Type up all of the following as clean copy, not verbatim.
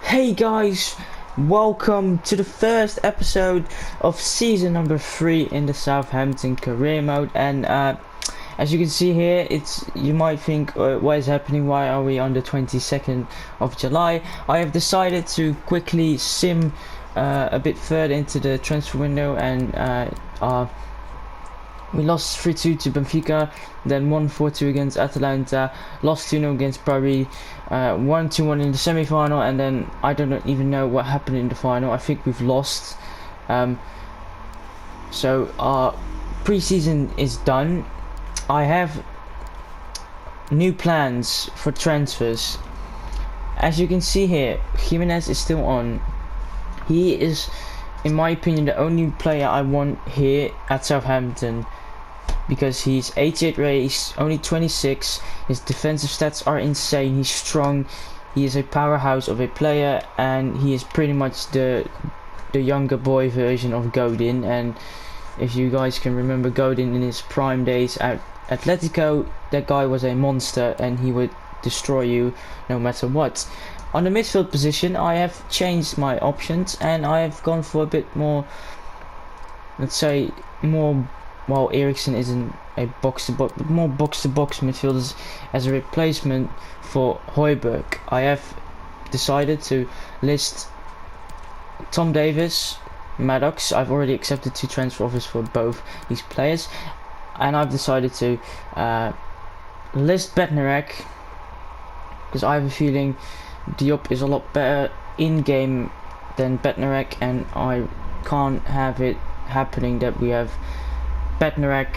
Hey guys, welcome to the first episode of season number 3 in the Southampton career mode. And as you can see here, you might think, what is happening? Why are we on the 22nd of July? I have decided to quickly sim a bit further into the transfer window, and we lost 3-2 to Benfica, then won 4-2 against Atalanta, lost 2-0 against Paris, 1-2-1 in the semi-final, and then I don't even know what happened in the final. I think we've lost. So our pre-season is done. I have new plans for transfers. As you can see here, Jimenez is still on. He is, in my opinion, the only player I want here at Southampton, because he's 88 race, only 26. His defensive stats are insane. He's strong. He is a powerhouse of a player, and he is pretty much the younger boy version of Godin. And if you guys can remember Godin in his prime days at Atletico, that guy was a monster, and he would destroy you no matter what. On the midfield position, I have changed my options, and I have gone for a bit more, let's say, more. While Eriksen isn't a box-to-box, but more box-to-box midfielders as a replacement for Højbjerg. I have decided to list Tom Davis, Maddox. I've already accepted 2 transfer offers for both these players, and I've decided to list Bednarek, because I have a feeling Diop is a lot better in-game than Bednarek, and I can't have it happening that we have Bednarek,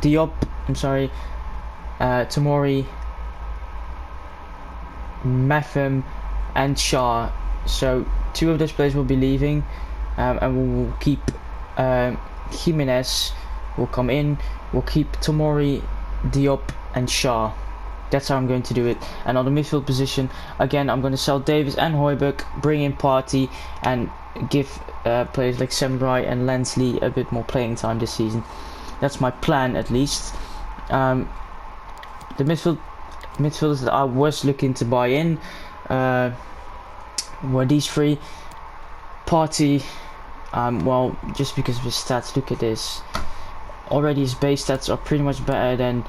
Diop, Tomori, Metham, and Shah. So 2 of those players will be leaving, and we will keep Jimenez will come in. We'll keep Tomori, Diop, and Shah. That's how I'm going to do it. And on the midfield position, again, I'm going to sell Davis and Højbjerg, bring in Partey, and give players like Sembrai and Lansley a bit more playing time this season. That's my plan, at least. The midfielders that I was looking to buy in were these 3. Partey, well, just because of his stats, look at this. Already his base stats are pretty much better than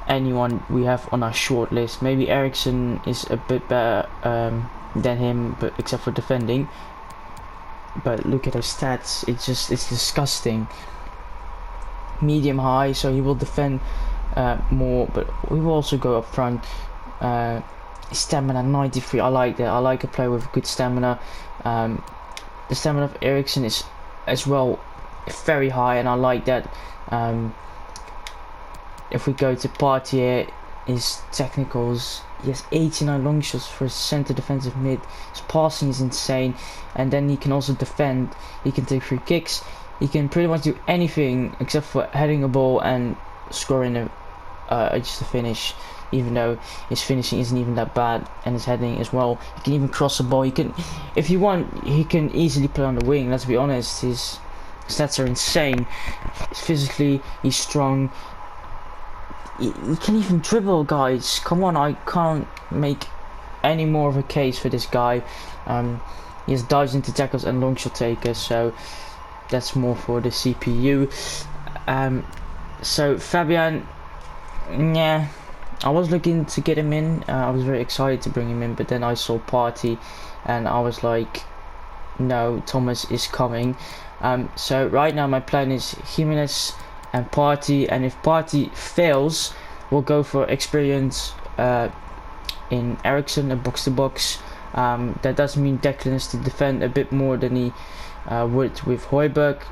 anyone we have on our short list. Maybe Eriksen is a bit better than him, but except for defending. But look at his stats, it's disgusting. Medium high, so he will defend more, but we will also go up front. Stamina 93, I like that. I like a player with good stamina. The stamina of Eriksen is as well very high, and I like that. If we go to Partey, his technicals, he has 89 long shots for his centre defensive mid. His passing is insane, and then he can also defend. He can take free kicks. He can pretty much do anything except for heading a ball and scoring just a finish. Even though his finishing isn't even that bad, and his heading as well. He can even cross the ball. He can, if you want, he can easily play on the wing. Let's be honest, his stats are insane. Physically, he's strong. He can even dribble, guys. Come on, I can't make any more of a case for this guy. He has dives into tackles and long shot takers, so that's more for the CPU. So Fabian, yeah, I was looking to get him in. I was very excited to bring him in, but then I saw Partey, and I was like, no, Thomas is coming. So right now my plan is Jimenez and Partey, and if Partey fails, we'll go for experience in Eriksen, a box-to-box. That does mean Declan has to defend a bit more than he would with Højbjerg,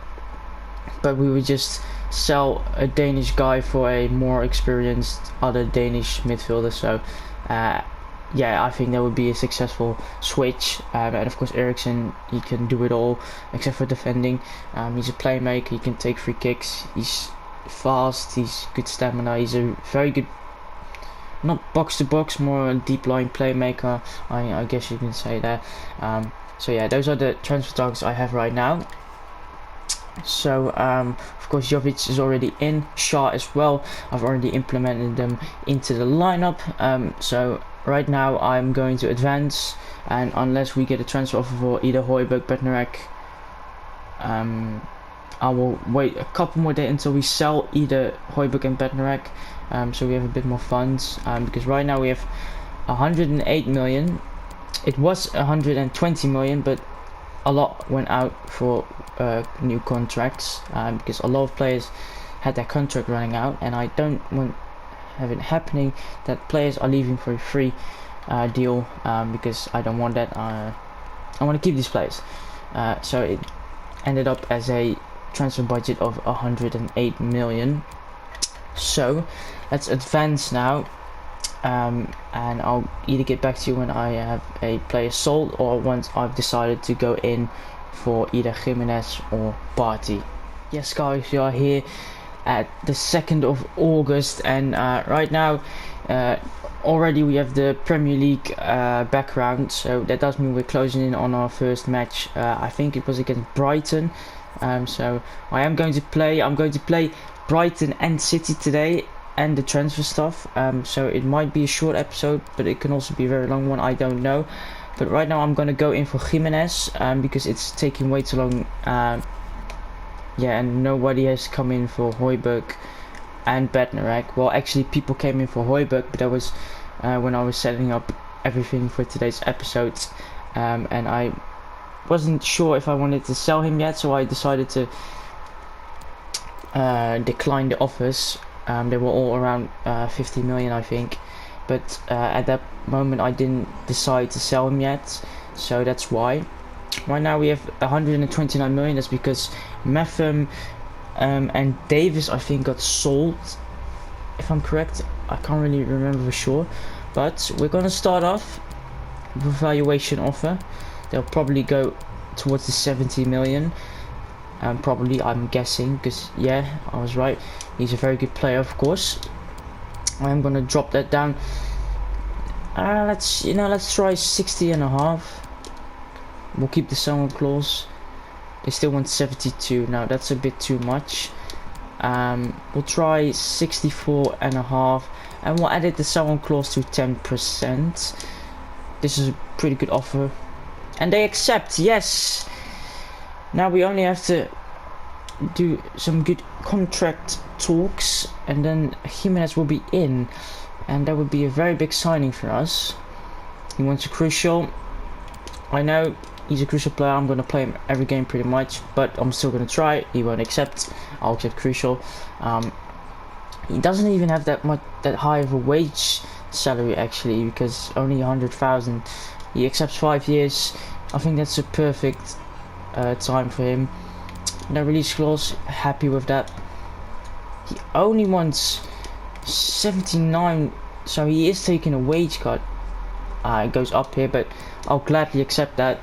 but we would just sell a Danish guy for a more experienced other Danish midfielder. So yeah, I think that would be a successful switch. And of course Eriksen, he can do it all except for defending. He's a playmaker, he can take free kicks, he's fast, he's good stamina, he's a very good, not box to box, more a deep line playmaker, I guess you can say that. So yeah, those are the transfer targets I have right now. So of course Jovic is already in, Shaw as well. I've already implemented them into the lineup. So right now I'm going to advance, and unless we get a transfer offer for either Højbjerg, Bednarek, I will wait a couple more days until we sell either Højbjerg and Bednarek, so we have a bit more funds, because right now we have 108 million. It was 120 million, but a lot went out for new contracts, because a lot of players had their contract running out, and I don't want have it happening that players are leaving for a free deal, because I don't want that. I want to keep these players, so it ended up as a transfer budget of 108 million. So let's advance now, and I'll either get back to you when I have a player sold, or once I've decided to go in for either Jimenez or Partey. Yes guys, we are here at the 2nd of August, and right now already we have the Premier League background, so that does mean we're closing in on our first match. I think it was against Brighton, so I'm going to play Brighton and City today, and the transfer stuff, so it might be a short episode, but it can also be a very long one, I don't know. But right now I'm going to go in for Jimenez, because it's taking way too long, yeah, and nobody has come in for Højbjerg and Bednarek. Well, actually people came in for Højbjerg, but that was when I was setting up everything for today's episode, and I wasn't sure if I wanted to sell him yet, so I decided to decline the offers. They were all around 50 million, I think, but at that moment I didn't decide to sell him yet, so that's why. Right now we have 129 million. That's because Metham and Davis, I think, got sold, if I'm correct. I can't really remember for sure, but we're gonna start off with a valuation offer. They'll probably go towards the 70 million. Probably, I'm guessing, because yeah, I was right. He's a very good player, of course. I'm gonna drop that down. Let's try 60.5. We'll keep the sell-on clause. They still want 72. Now that's a bit too much. We'll try 64.5, and we'll edit the sell-on clause to 10%. This is a pretty good offer, and they accept. Yes. Now we only have to do some good contract talks, and then Jimenez will be in, and that would be a very big signing for us. He wants a crucial. I know he's a crucial player. I'm going to play him every game pretty much, but I'm still going to try. He won't accept. I'll accept crucial. He doesn't even have that high of a wage salary, actually, because only 100,000. He accepts 5 years. I think that's a perfect time for him. No release clause, happy with that. He only wants 79, so he is taking a wage cut. It goes up here, but I'll gladly accept that.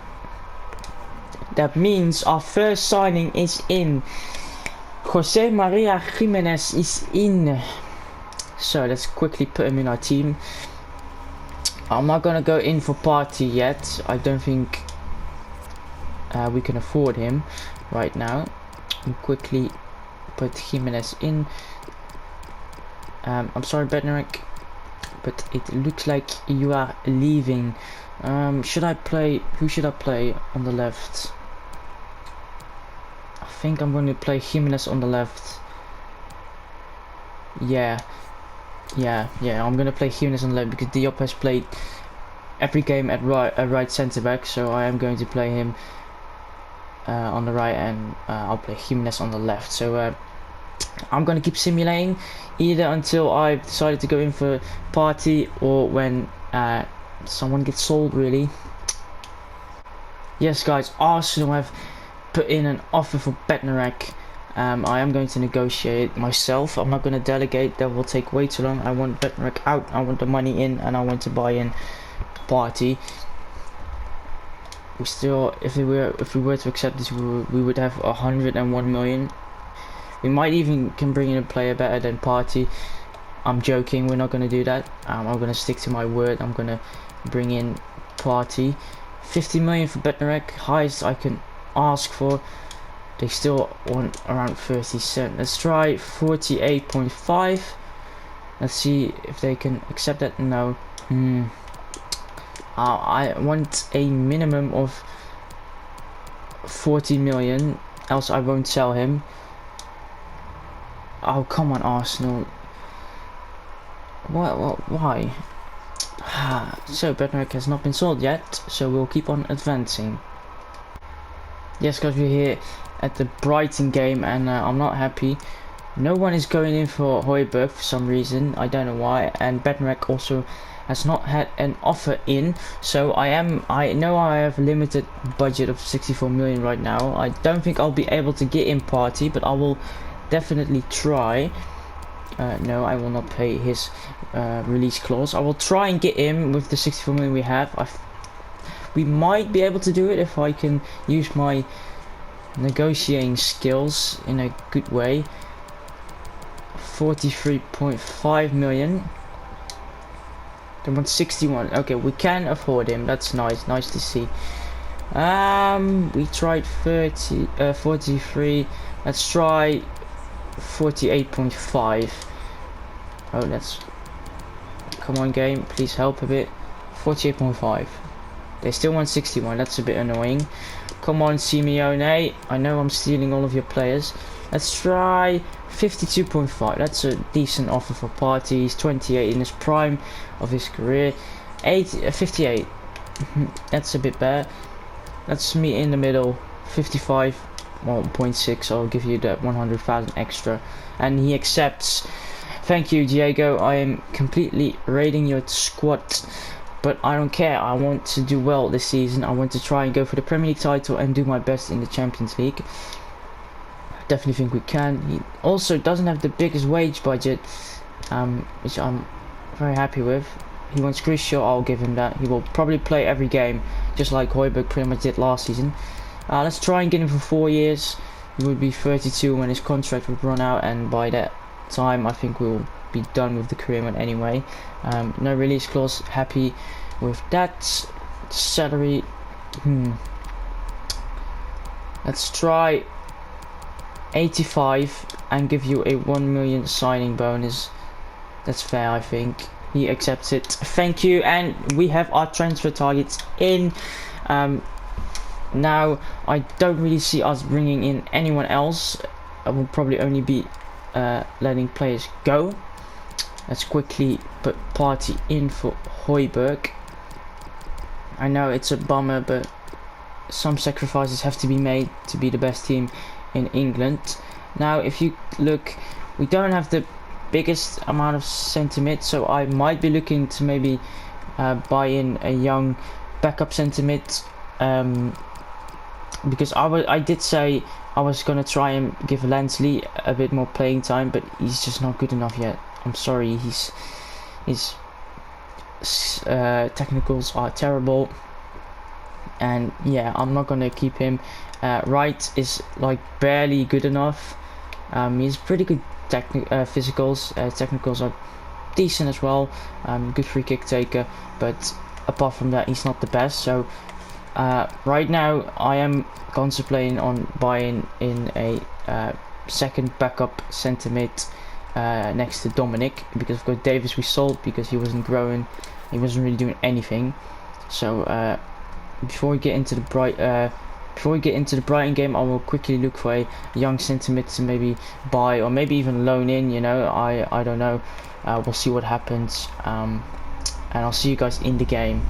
That means our first signing is in. Jose Maria Jimenez is in. So let's quickly put him in our team. I'm not gonna go in for Partey yet. I don't think we can afford him right now. We'll quickly put Jimenez in. I'm sorry, Bednarek, but it looks like you are leaving. Should I play? Who should I play on the left? I think I'm going to play Jimenez on the left. Yeah. I'm going to play Jimenez on the left because Diop has played every game at right centre back, so I am going to play him on the right, and I'll play Jimenez on the left. So I'm going to keep simulating either until I've decided to go in for Partey, or when someone gets sold, really. Yes guys, Arsenal have put in an offer for Bednarek. I am going to negotiate myself. I'm not going to delegate, that will take way too long. I want Bednarek out, I want the money in, and I want to buy in Partey. We still, if we were to accept this, we would have 101 million. We might even can bring in a player better than Partey. I'm joking, we're not going to do that. I'm going to stick to my word. I'm going to bring in Partey. 50 million for Bednarek, highest I can ask for. They still want around 37. Let's try 48.5. Let's see if they can accept that. No. I want a minimum of 40 million, else I won't sell him. Oh, come on, Arsenal. Why? So Bednarik has not been sold yet, so we'll keep on advancing. Yes, guys, we're here at the Brighton game, and I'm not happy. No one is going in for Højbjerg for some reason. I don't know why. And Bednarik also has not had an offer in, so I know I have a limited budget of 64 million right now. I don't think I'll be able to get in Party, but I will definitely try. No, I will not pay his release clause. I will try and get him with the 64 million we have. We might be able to do it if I can use my negotiating skills in a good way. 43.5 million. They want 61. Okay, we can afford him. That's nice. Nice to see. We tried 43. Let's try 48.5. Oh, let's. Come on, game. Please help a bit. 48.5. They still want 61. That's a bit annoying. Come on, Simeone. I know I'm stealing all of your players. Let's try 52.5. That's a decent offer for Partey. He's 28 in his prime of his career. 58. That's a bit better. Let's meet in the middle. 55.6. I'll give you that 100,000 extra. And he accepts. Thank you, Diego. I am completely raiding your squad. But I don't care. I want to do well this season. I want to try and go for the Premier League title and do my best in the Champions League. I definitely think we can. He also doesn't have the biggest wage budget, which I'm very happy with. He wants crucial. I'll give him that. He will probably play every game, just like Højbjerg pretty much did last season. Let's try and get him for 4 years. He would be 32 when his contract would run out, and by that time I think we'll be done with the career mode anyway. No release clause. Happy with that. Salary. Let's try 85 and give you a 1 million signing bonus. That's fair, I think. He accepts it. Thank you. And we have our transfer targets in. Now I don't really see us bringing in anyone else. I will probably only be letting players go. Let's quickly put Partey in for Højbjerg. I know it's a bummer, but some sacrifices have to be made to be the best team in England. Now, if you look, we don't have the biggest amount of centre mid, so I might be looking to maybe buy in a young backup centre mid. Because I did say I was gonna try and give Lansley a bit more playing time, but he's just not good enough yet. I'm sorry, his technicals are terrible, and yeah, I'm not gonna keep him. Wright is like barely good enough. He's pretty good physicals. Technicals are decent as well. Good free kick taker, but apart from that, he's not the best. So right now, I am contemplating on buying in a second backup centre mid. Next to Dominic, because of course Davis we sold because he wasn't growing, he wasn't really doing anything. So before we get into the Brighton game, I will quickly look for a young centre mid to maybe buy or maybe even loan in. You know, I don't know. We'll see what happens, and I'll see you guys in the game.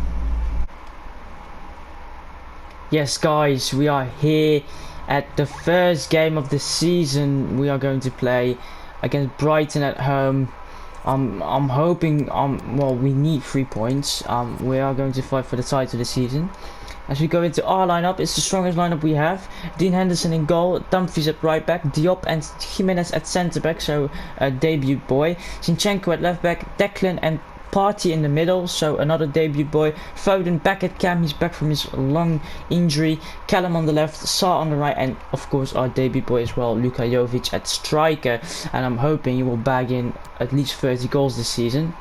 Yes, guys, we are here at the first game of the season. We are going to play against Brighton at home. I'm hoping well, we need 3 points. We are going to fight for the title this season. As we go into our lineup, it's the strongest lineup we have. Dean Henderson in goal, Dumfries at right back, Diop and Jimenez at centre back, so a debut boy. Zinchenko at left back, Declan and Partey in the middle, so another debut boy. Foden back at camp, he's back from his long injury. Callum on the left, Sarr on the right, and of course our debut boy as well, Luka Jovic at striker. And I'm hoping he will bag in at least 30 goals this season.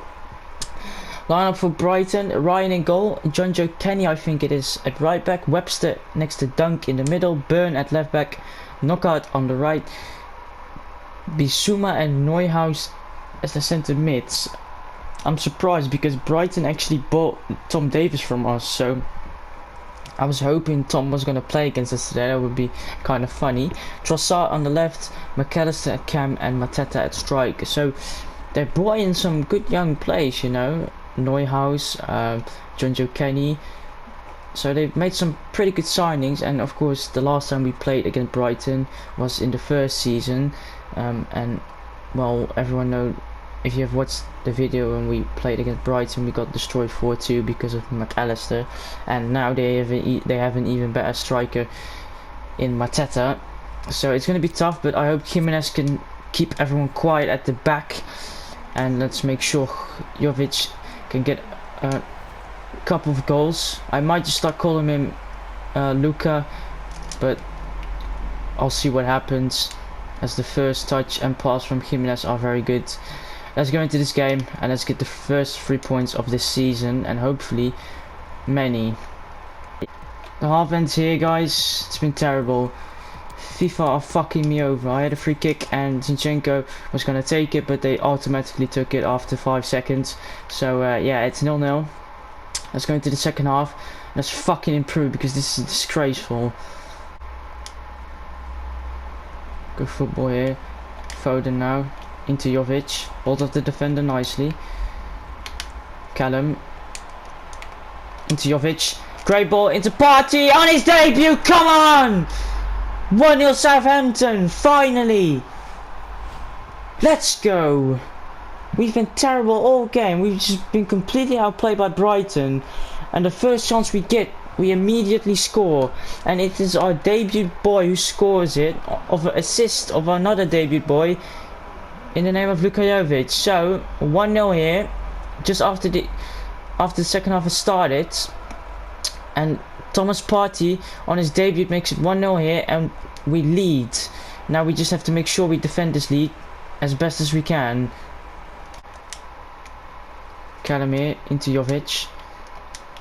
Lineup for Brighton: Ryan in goal, John Joe Kenny I think it is at right back, Webster next to Dunk in the middle, Burn at left back, Knockout on the right, Bissouma and Neuhaus as the centre mids. I'm surprised because Brighton actually bought Tom Davies from us, so I was hoping Tom was gonna play against us today. That would be kind of funny. Trossard on the left, McAllister at cam, and Mateta at strike. So they brought in some good young players, you know, Neuhaus, John Joe Kenny. So they've made some pretty good signings, and of course the last time we played against Brighton was in the first season, and well, everyone know, if you have watched the video when we played against Brighton, we got destroyed 4-2 because of McAllister, and now they have an even better striker in Mateta. So it's going to be tough, but I hope Jimenez can keep everyone quiet at the back, and let's make sure Jovic can get a couple of goals. I might just start calling him Luca, but I'll see what happens, as the first touch and pass from Jimenez are very good. Let's go into this game and let's get the first 3 points of this season, and hopefully many. The half ends here, guys. It's been terrible. FIFA are fucking me over. I had a free kick and Zinchenko was gonna take it, but they automatically took it after 5 seconds. So yeah, it's 0-0. Let's go into the second half. Let's fucking improve, because this is disgraceful. Good football here. Foden now. Into Jovic. Hold off the defender nicely. Callum. Into Jovic. Great ball into Partey on his debut. Come on! 1-0 Southampton. Finally. Let's go. We've been terrible all game. We've just been completely outplayed by Brighton. And the first chance we get, we immediately score. And it is our debut boy who scores it, of an assist of another debut boy, in the name of Luka Jovic. So 1-0 here, just after the second half has started, and Thomas Partey on his debut makes it 1-0 here, and we lead. Now we just have to make sure we defend this lead as best as we can. Callum here into Jovic,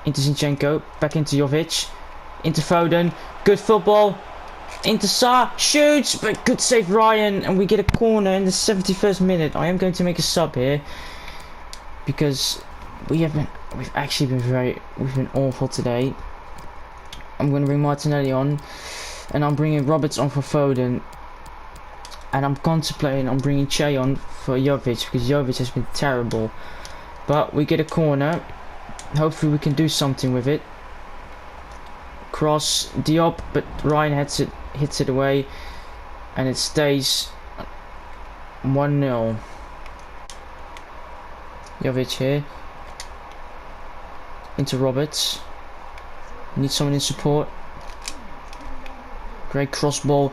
into Zinchenko, back into Jovic, into Foden, good football. Into Sa, shoots, but good save Ryan, and we get a corner in the 71st minute. I am going to make a sub here, because we've actually been awful today. I'm going to bring Martinelli on, and I'm bringing Roberts on for Foden, and I'm contemplating on bringing Che on for Jovic, because Jovic has been terrible. But we get a corner, hopefully we can do something with it. Cross, Diop, but Ryan hits it away, and it stays 1-0. Jovic here into Roberts. Need someone in support. Great cross ball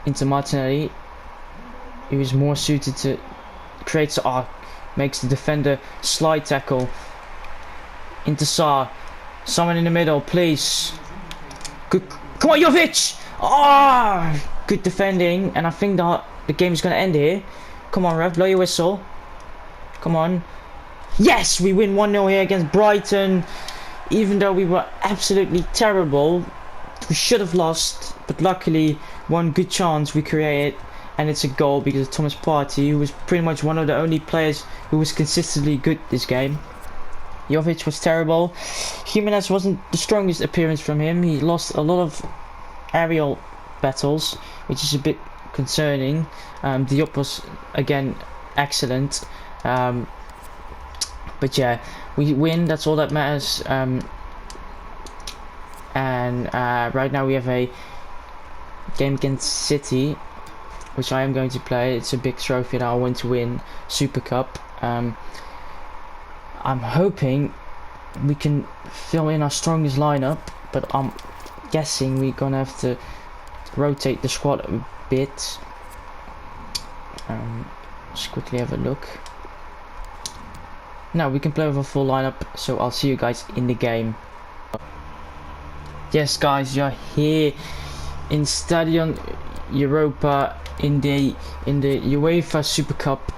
into Martinelli, who is more suited to create. Makes the defender slide tackle into Sa. Someone in the middle, please. Good. Come on, Jovic! Good defending, and I think the game is going to end here. Come on, ref, blow your whistle. Come on. Yes, we win 1-0 here against Brighton. Even though we were absolutely terrible, we should have lost, but luckily one good chance we created, and it's a goal because of Thomas Partey, who was pretty much one of the only players who was consistently good this game. Jovic was terrible. Jimenez wasn't the strongest appearance from him. He lost a lot of aerial battles, which is a bit concerning. Diop was again excellent. But yeah, we win. That's all that matters. And right now we have a game against City, which I am going to play. It's a big trophy that I want to win. Super Cup. I'm hoping we can fill in our strongest lineup, but I'm guessing we're gonna have to rotate the squad a bit. Just quickly have a look. Now we can play with a full lineup, so I'll see you guys in the game. Yes, guys, you're here in Stadion Europa in the UEFA Super Cup.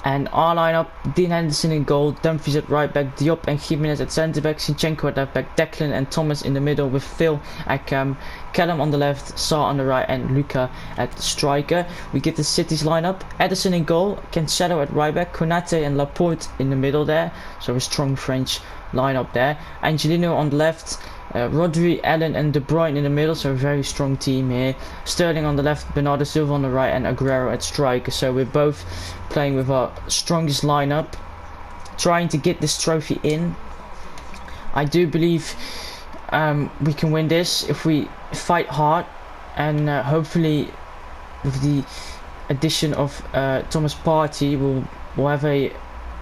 And our lineup: Dean Henderson in goal, Dumfries at right back, Diop and Jimenez at centre back, Zinchenko at left back, Declan and Thomas in the middle with Phil at cam, Callum on the left, Sarr on the right, and Luca at striker. We get the City's lineup: Ederson in goal, Cancelo at right back, Konate and Laporte in the middle there, so a strong French lineup there. Angelino on the left, Rodri, Allen and De Bruyne in the middle, so a very strong team here. Sterling on the left, Bernardo Silva on the right, and Aguero at striker. So we're both playing with our strongest lineup, trying to get this trophy in. I do believe we can win this if we fight hard, and hopefully with the addition of Thomas Partey, we'll have a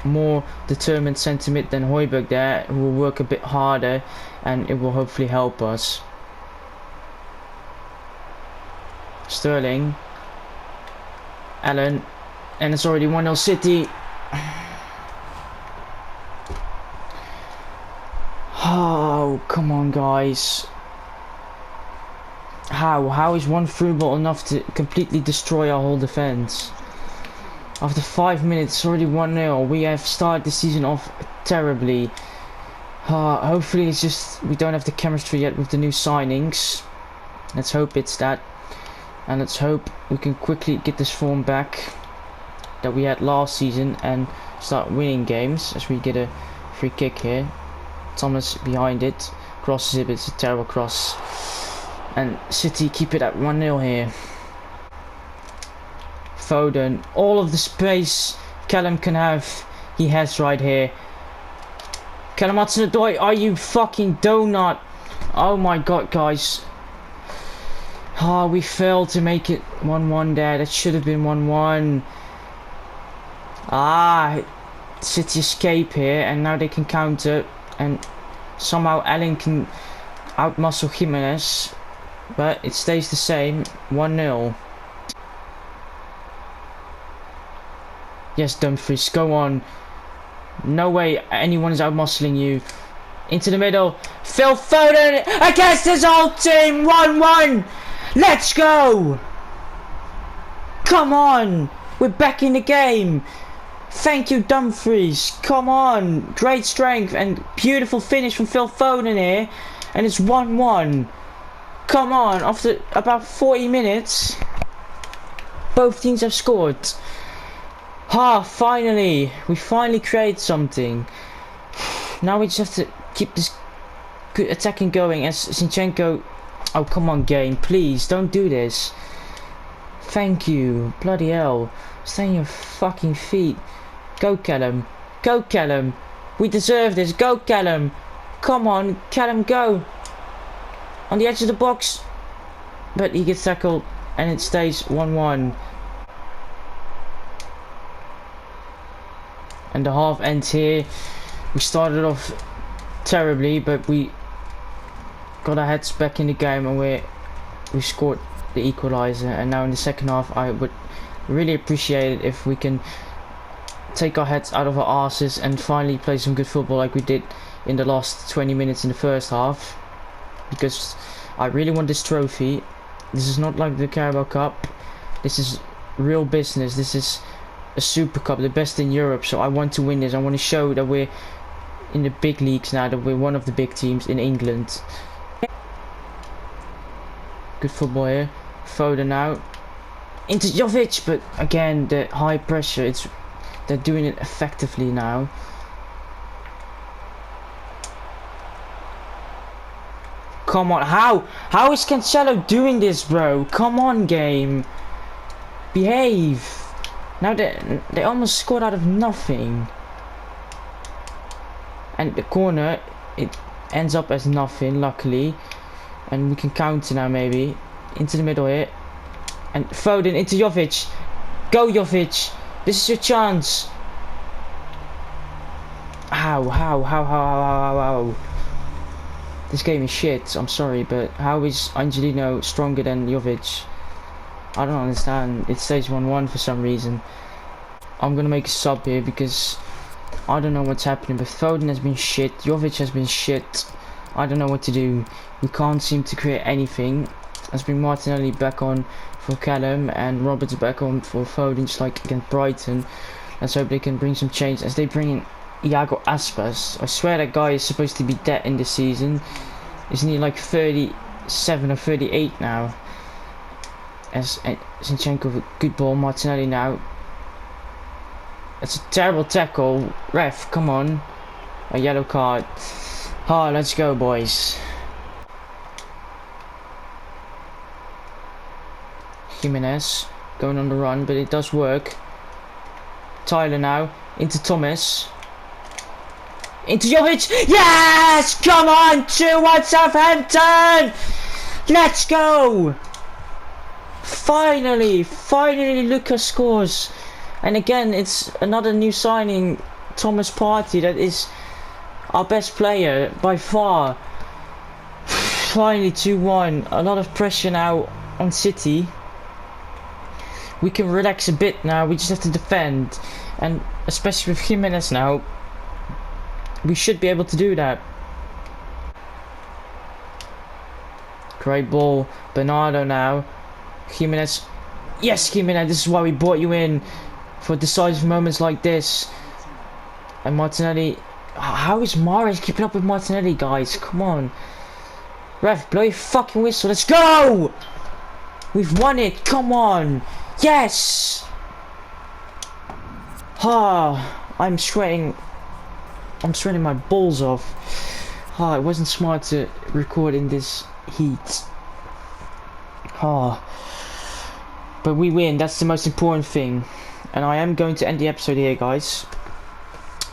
more determined centre mid than Højbjerg there, who will work a bit harder, and it will hopefully help us. Sterling, Allen, and it's already 1-0 City. Oh, come on guys. How is one through ball enough to completely destroy our whole defense? After 5 minutes, it's already 1-0. We have started the season off terribly. Hopefully it's just we don't have the chemistry yet with the new signings. Let's hope it's that. And let's hope we can quickly get this form back that we had last season and start winning games as we get a free kick here. Thomas behind it, crosses it, but it's a terrible cross. And City keep it at 1-0 here. Foden, all of the space Callum can have, he has right here. Callum Hudson-Odoi, are you fucking donut? Oh my god, guys. We failed to make it 1-1 there. That should have been 1-1. City escape here, and now they can counter, and somehow Allen can outmuscle Jimenez, but it stays the same, 1-0. Yes, Dumfries, go on. No way anyone is outmuscling you. Into the middle, Phil Foden against his old team, 1-1. Let's go! Come on, we're back in the game. Thank you, Dumfries. Come on, great strength and beautiful finish from Phil Foden here, and it's 1-1. Come on, after about 40 minutes, both teams have scored. Finally, we finally create something. Now we just have to keep this good attacking going as Zinchenko. Oh, come on, game, please don't do this. Thank you. Bloody hell, stay on your fucking feet. Go Callum, go Callum, we deserve this. Go Callum, come on Callum, go. On the edge of the box, but he gets tackled and it stays 1-1. And the half ends here. We started off terribly, but we got our heads back in the game, and we scored the equalizer. And now in the second half, I would really appreciate it if we can take our heads out of our asses and finally play some good football like we did in the last 20 minutes in the first half, because I really want this trophy. This is not like the Carabao Cup. This is real business. This is a Super Cup, the best in Europe, so I want to win this. I want to show that we're in the big leagues now, that we're one of the big teams in England. Good football here. Foden now into Jovic, but again the high pressure, they're doing it effectively now. Come on, how is Cancelo doing this, bro? Come on, game, behave. Now they almost scored out of nothing, and the corner, it ends up as nothing, luckily, and we can counter now maybe into the middle here, and Foden into Jovic. Go Jovic, this is your chance. How? This game is shit. I'm sorry, but how is Angelino stronger than Jovic? I don't understand. It stays 1-1 for some reason. I'm gonna make a sub here because I don't know what's happening, but Foden has been shit, Jovic has been shit. I don't know what to do. We can't seem to create anything. Let's bring Martinelli back on for Callum and Roberts back on for Foden, just like against Brighton. Let's hope they can bring some change as they bring in Iago Aspas. I swear that guy is supposed to be dead in this season. Isn't he like 37 or 38 now? As Zinchenko with a good ball. Martinelli now. It's a terrible tackle. Ref, come on. A yellow card. Ah, let's go, boys. Jimenez going on the run, but it does work. Tyler now into Thomas. Into Jovic. Yes! Come on! 2-1 Southampton! Let's go! Finally! Finally Lucas scores. And again, it's another new signing, Thomas Partey, that is our best player by far. Finally 2-1. A lot of pressure now on City. We can relax a bit now, we just have to defend. And especially with Jimenez now, we should be able to do that. Great ball. Bernardo now. Jimenez. Yes, Jimenez, this is why we brought you in. For decisive moments like this. And Martinelli. How is Mahrez keeping up with Martinelli, guys? Come on. Ref, blow your fucking whistle. Let's go! We've won it. Come on. Yes! Ah, I'm sweating my balls off. Ah, it wasn't smart to record in this heat. Ah. But we win. That's the most important thing. And I am going to end the episode here, guys.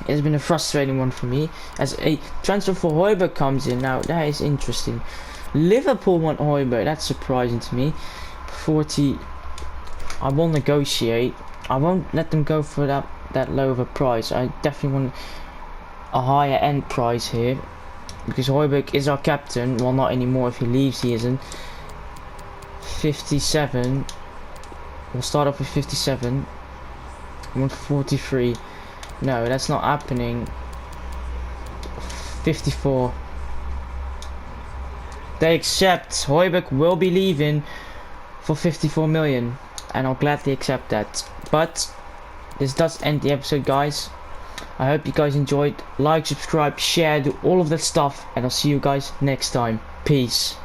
It has been a frustrating one for me. As a transfer for Højbjerg comes in. Now, that is interesting. Liverpool want Højbjerg. That's surprising to me. 40. I will negotiate. I won't let them go for that low of a price. I definitely want a higher end price here. Because Højbjerg is our captain. Well, not anymore. If he leaves, he isn't. 57. We'll start off with 57. 143. No, that's not happening. 54. They accept. Højbjerg will be leaving for 54 million. And I'll gladly accept that. But this does end the episode, guys. I hope you guys enjoyed. Like, subscribe, share, do all of that stuff. And I'll see you guys next time. Peace.